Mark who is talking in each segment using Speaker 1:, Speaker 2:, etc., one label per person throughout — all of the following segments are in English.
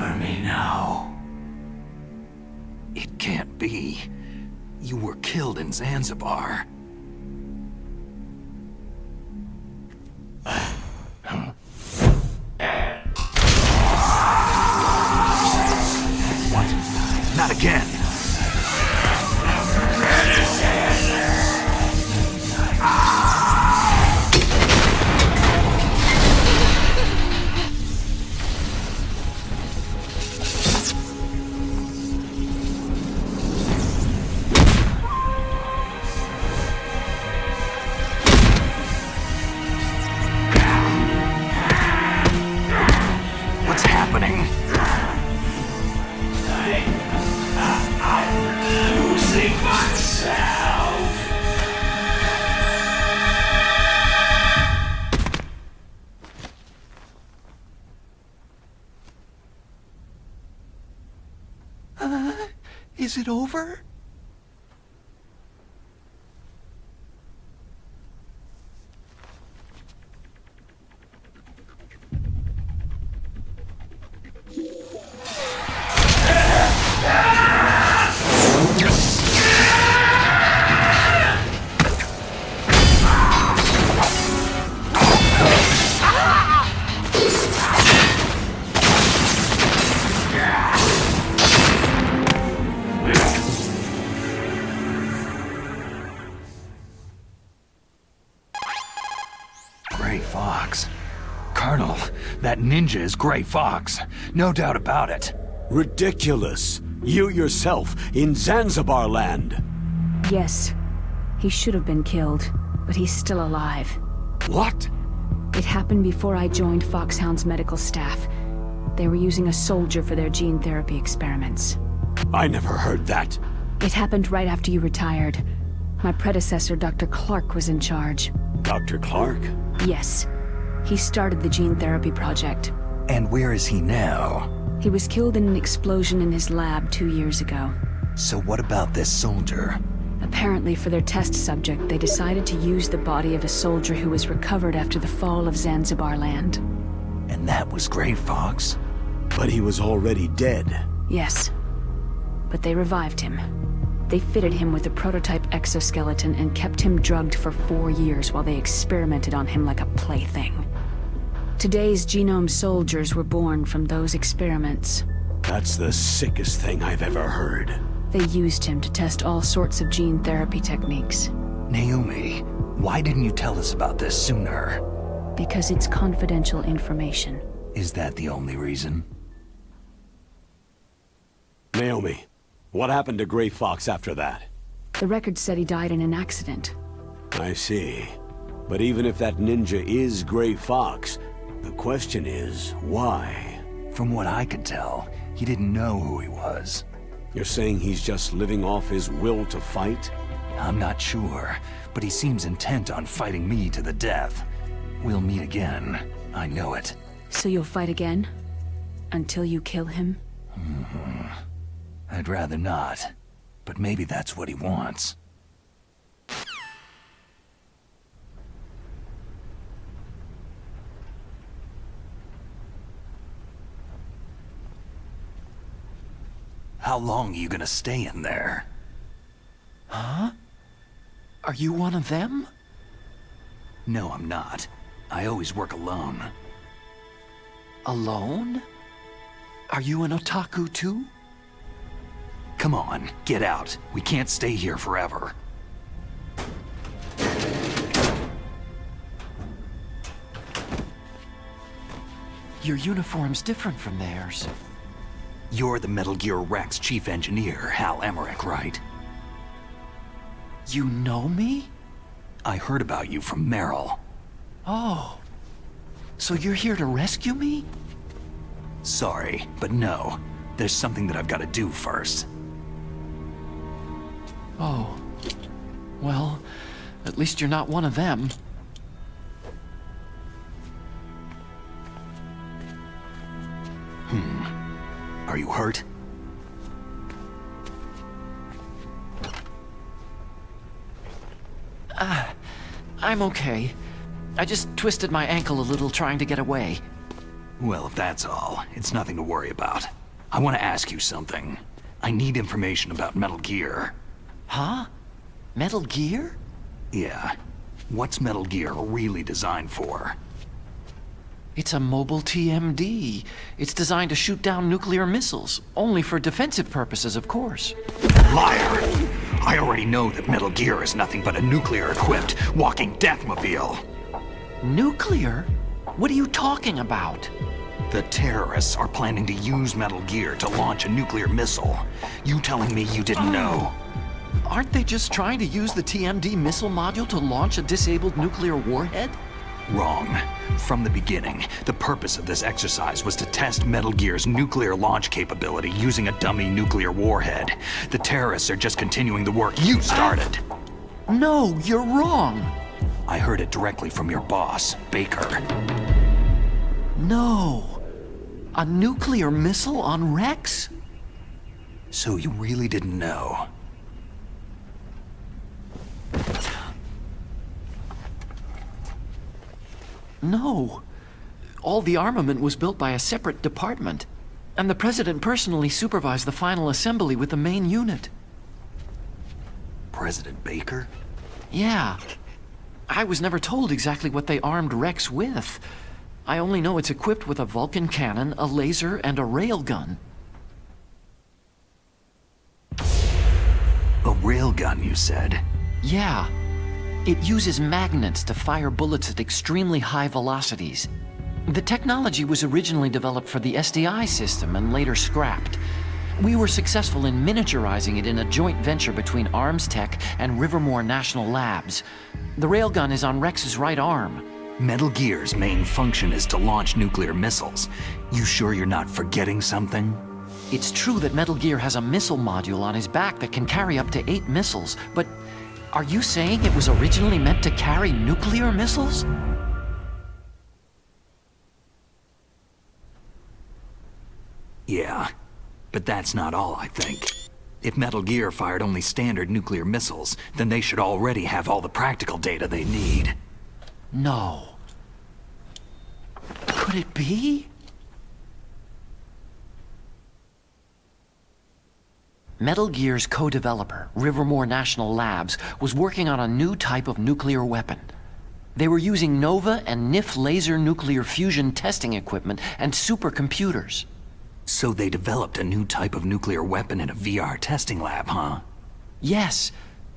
Speaker 1: Remember me now. It can't be. You were killed in Zanzibar. What? Not again. What's happening? I'm losing myself. Is it over? Gray Fox. Colonel, that ninja is Gray Fox. No doubt about it.
Speaker 2: Ridiculous. You yourself in Zanzibar land.
Speaker 3: Yes. He should have been killed, but he's still alive.
Speaker 2: What?
Speaker 3: It happened before I joined Foxhound's medical staff. They were using a soldier for their gene therapy experiments.
Speaker 2: I never heard that.
Speaker 3: It happened right after you retired. My predecessor, Dr. Clark, was in charge.
Speaker 2: Dr. Clark?
Speaker 3: Yes. He started the gene therapy project.
Speaker 1: And where is he now?
Speaker 3: He was killed in an explosion in his lab 2 years ago.
Speaker 1: So what about this soldier?
Speaker 3: Apparently, for their test subject, they decided to use the body of a soldier who was recovered after the fall of Zanzibar land.
Speaker 1: And that was Gray Fox?
Speaker 2: But he was already dead.
Speaker 3: Yes. But they revived him. They fitted him with a prototype exoskeleton and kept him drugged for 4 years while they experimented on him like a plaything. Today's genome soldiers were born from those experiments.
Speaker 2: That's the sickest thing I've ever heard.
Speaker 3: They used him to test all sorts of gene therapy techniques.
Speaker 1: Naomi, why didn't you tell us about this sooner?
Speaker 3: Because it's confidential information.
Speaker 1: Is that the only reason?
Speaker 2: Naomi, what happened to Gray Fox after that?
Speaker 3: The record said he died in an accident.
Speaker 2: I see. But even if that ninja is Gray Fox, the question is, why?
Speaker 1: From what I could tell, he didn't know who he was.
Speaker 2: You're saying he's just living off his will to fight?
Speaker 1: I'm not sure, but he seems intent on fighting me to the death. We'll meet again. I know it.
Speaker 3: So you'll fight again? Until you kill him?
Speaker 1: I'd rather not, but maybe that's what he wants. How long are you gonna stay in there?
Speaker 4: Huh? Are you one of them?
Speaker 1: No, I'm not. I always work alone.
Speaker 4: Alone? Are you an otaku too?
Speaker 1: Come on, get out. We can't stay here forever.
Speaker 4: Your uniform's different from theirs.
Speaker 1: You're the Metal Gear Rex chief engineer, Hal Emmerich, right?
Speaker 4: You know me?
Speaker 1: I heard about you from Meryl.
Speaker 4: Oh. So you're here to rescue me?
Speaker 1: Sorry, but no. There's something that I've got to do first.
Speaker 4: Oh. Well, at least you're not one of them.
Speaker 1: Are you hurt?
Speaker 4: I'm okay. I just twisted my ankle a little trying to get away.
Speaker 1: Well, if that's all, it's nothing to worry about. I want to ask you something. I need information about Metal Gear.
Speaker 4: Huh? Metal Gear?
Speaker 1: Yeah. What's Metal Gear really designed for?
Speaker 4: It's a mobile TMD. It's designed to shoot down nuclear missiles. Only for defensive purposes, of course.
Speaker 1: Liar! I already know that Metal Gear is nothing but a nuclear-equipped walking deathmobile.
Speaker 4: Nuclear? What are you talking about?
Speaker 1: The terrorists are planning to use Metal Gear to launch a nuclear missile. You telling me you didn't know?
Speaker 4: Aren't they just trying to use the TMD missile module to launch a disabled nuclear warhead?
Speaker 1: Wrong. From the beginning, the purpose of this exercise was to test Metal Gear's nuclear launch capability using a dummy nuclear warhead. The terrorists are just continuing the work you started.
Speaker 4: No, you're wrong.
Speaker 1: I heard it directly from your boss, Baker.
Speaker 4: No. A nuclear missile on Rex?
Speaker 1: So you really didn't know?
Speaker 4: No. All the armament was built by a separate department, and the President personally supervised the final assembly with the main unit.
Speaker 1: President Baker?
Speaker 4: Yeah. I was never told exactly what they armed Rex with. I only know it's equipped with a Vulcan cannon, a laser, and a railgun.
Speaker 1: A railgun, you said?
Speaker 4: Yeah. It uses magnets to fire bullets at extremely high velocities. The technology was originally developed for the SDI system and later scrapped. We were successful in miniaturizing it in a joint venture between Arms Tech and Rivermore National Labs. The railgun is on Rex's right arm.
Speaker 1: Metal Gear's main function is to launch nuclear missiles. You sure you're not forgetting something?
Speaker 4: It's true that Metal Gear has a missile module on his back that can carry up to 8 missiles, but are you saying it was originally meant to carry nuclear missiles?
Speaker 1: Yeah, but that's not all, I think. If Metal Gear fired only standard nuclear missiles, then they should already have all the practical data they need.
Speaker 4: No. Could it be? Metal Gear's co-developer, Rivermore National Labs, was working on a new type of nuclear weapon. They were using NOVA and NIF laser nuclear fusion testing equipment and supercomputers.
Speaker 1: So they developed a new type of nuclear weapon in a VR testing lab, huh?
Speaker 4: Yes,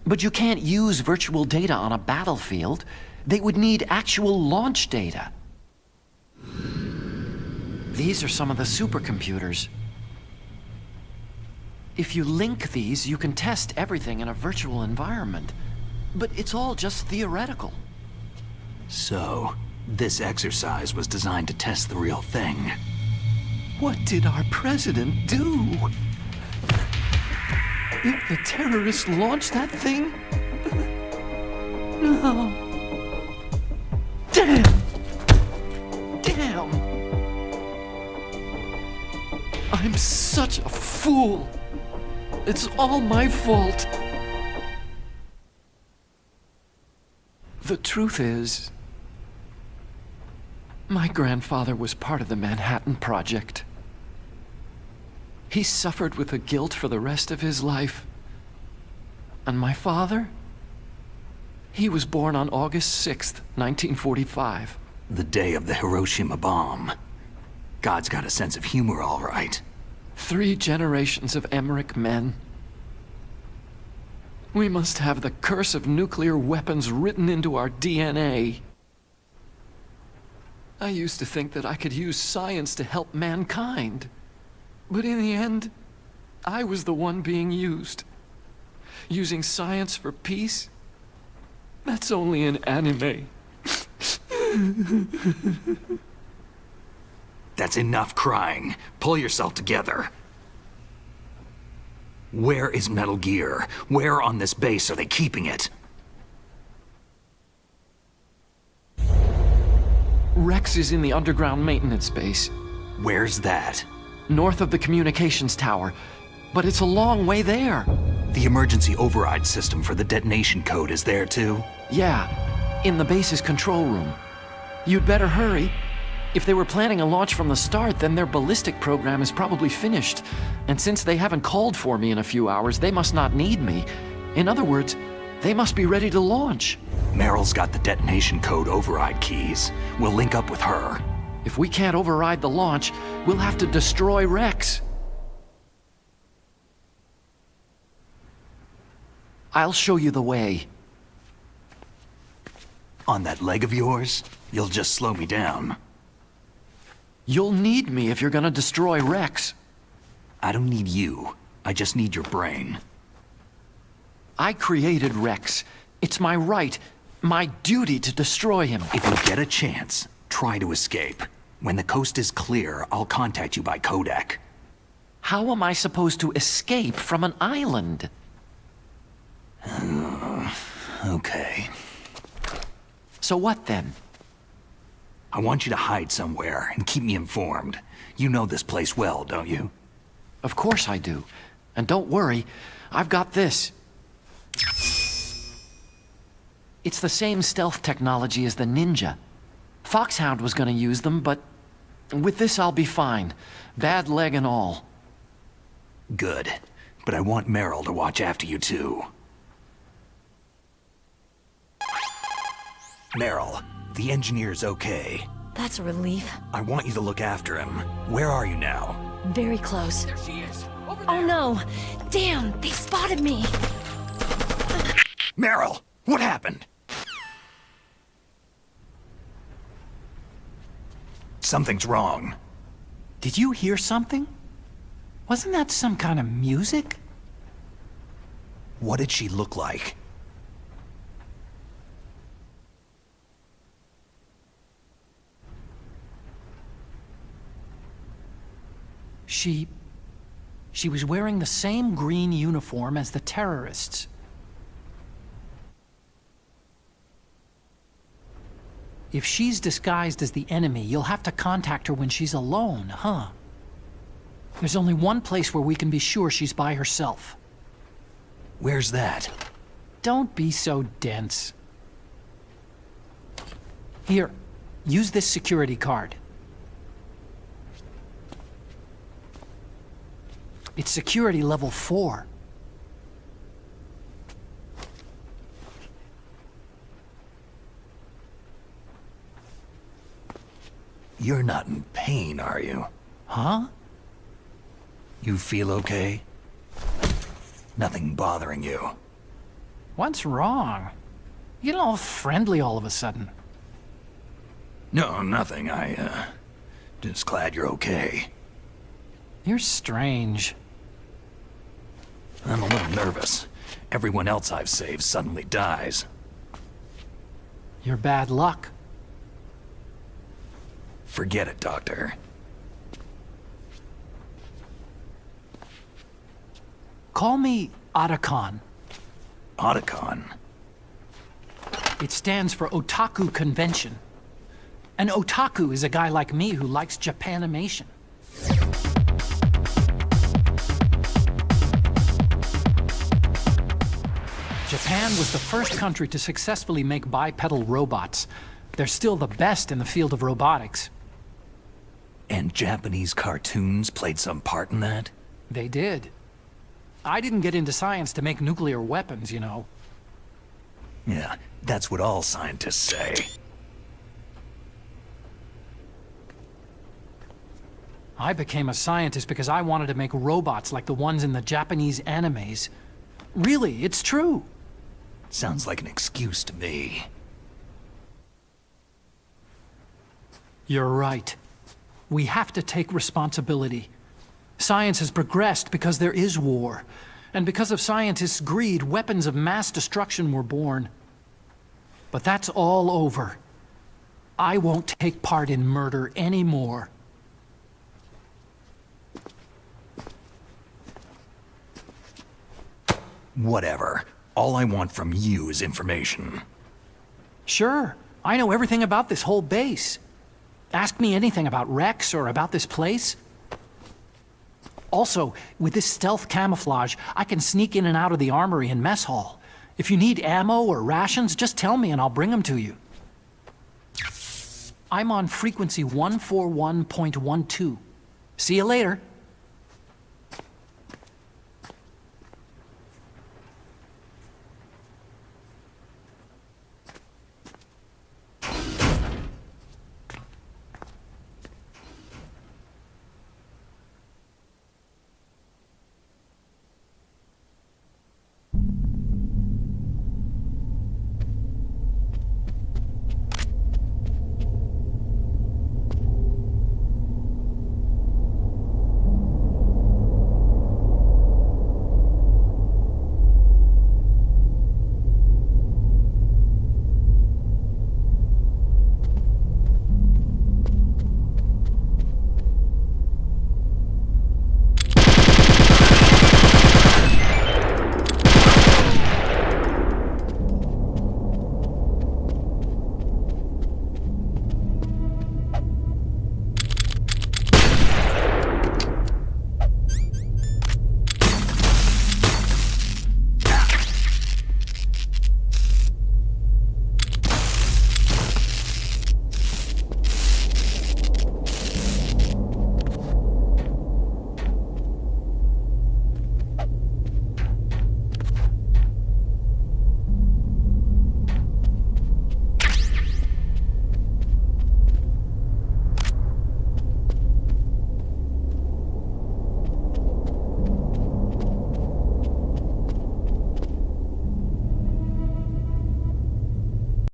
Speaker 4: but you can't use virtual data on a battlefield. They would need actual launch data. These are some of the supercomputers. If you link these, you can test everything in a virtual environment. But it's all just theoretical.
Speaker 1: So, this exercise was designed to test the real thing.
Speaker 4: What did our president do? If the terrorists launched that thing? No. Damn! Damn! I'm such a fool. It's all my fault. The truth is, my grandfather was part of the Manhattan Project. He suffered with the guilt for the rest of his life. And my father? He was born on August 6th, 1945.
Speaker 1: The day of the Hiroshima bomb. God's got a sense of humor, all right.
Speaker 4: 3 generations of Emmerich men. We must have the curse of nuclear weapons written into our DNA. I used to think that I could use science to help mankind. But in the end, I was the one being used. Using science for peace? That's only in anime.
Speaker 1: That's enough crying. Pull yourself together. Where is Metal Gear? Where on this base are they keeping it?
Speaker 4: Rex is in the underground maintenance base,
Speaker 1: Where's that?
Speaker 4: north of the communications tower. But it's a long way there.
Speaker 1: The emergency override system for the detonation code is there too?
Speaker 4: Yeah, in the base's control room. You'd better hurry. If they were planning a launch from the start, then their ballistic program is probably finished. And since they haven't called for me in a few hours, they must not need me. In other words, they must be ready to launch.
Speaker 1: Meryl's got the detonation code override keys. We'll link up with her.
Speaker 4: If we can't override the launch, we'll have to destroy Rex. I'll show you the way.
Speaker 1: On that leg of yours, you'll just slow me down.
Speaker 4: You'll need me if you're gonna destroy Rex.
Speaker 1: I don't need you. I just need your brain.
Speaker 4: I created Rex. It's my right, my duty to destroy him.
Speaker 1: If you get a chance, try to escape. When the coast is clear, I'll contact you by codec.
Speaker 4: How am I supposed to escape from an island?
Speaker 1: Okay.
Speaker 4: So what then?
Speaker 1: I want you to hide somewhere and keep me informed. You know this place well, don't you?
Speaker 4: Of course I do. And don't worry, I've got this. It's the same stealth technology as the Ninja. Foxhound was gonna use them, but with this I'll be fine. Bad leg and all.
Speaker 1: Good. But I want Meryl to watch after you too. Meryl, the engineer's okay.
Speaker 5: That's a relief.
Speaker 1: I want you to look after him. Where are you now?
Speaker 5: Very close. Oh no! Damn, they spotted me!
Speaker 1: Meryl, what happened? Something's wrong.
Speaker 6: Did you hear something? Wasn't that some kind of music?
Speaker 1: What did she look like?
Speaker 6: She was wearing the same green uniform as the terrorists. If she's disguised as the enemy, you'll have to contact her when she's alone, huh? There's only one place where we can be sure she's by herself.
Speaker 1: Where's that?
Speaker 6: Don't be so dense. Here, use this security card. It's security level 4.
Speaker 1: You're not in pain, are you?
Speaker 6: Huh?
Speaker 1: You feel okay? Nothing bothering you?
Speaker 6: What's wrong? You get all friendly all of a sudden.
Speaker 1: No, nothing. Just glad you're okay.
Speaker 6: You're strange.
Speaker 1: I'm a little nervous. Everyone else I've saved suddenly dies.
Speaker 6: You're bad luck.
Speaker 1: Forget it, Doctor.
Speaker 6: Call me Otacon.
Speaker 1: Otacon?
Speaker 6: It stands for Otaku Convention. An otaku is a guy like me who likes Japanimation. Japan was the first country to successfully make bipedal robots. They're still the best in the field of robotics.
Speaker 1: And Japanese cartoons played some part in that?
Speaker 6: They did. I didn't get into science to make nuclear weapons, you know.
Speaker 1: Yeah, that's what all scientists say.
Speaker 6: I became a scientist because I wanted to make robots like the ones in the Japanese animes. Really, it's true.
Speaker 1: Sounds like an excuse to me.
Speaker 6: You're right. We have to take responsibility. Science has progressed because there is war. And because of scientists' greed, weapons of mass destruction were born. But that's all over. I won't take part in murder anymore.
Speaker 1: Whatever. All I want from you is information.
Speaker 6: Sure, I know everything about this whole base. Ask me anything about Rex or about this place. Also, with this stealth camouflage, I can sneak in and out of the armory and mess hall. If you need ammo or rations, just tell me and I'll bring them to you. I'm on frequency 141.12. See you later.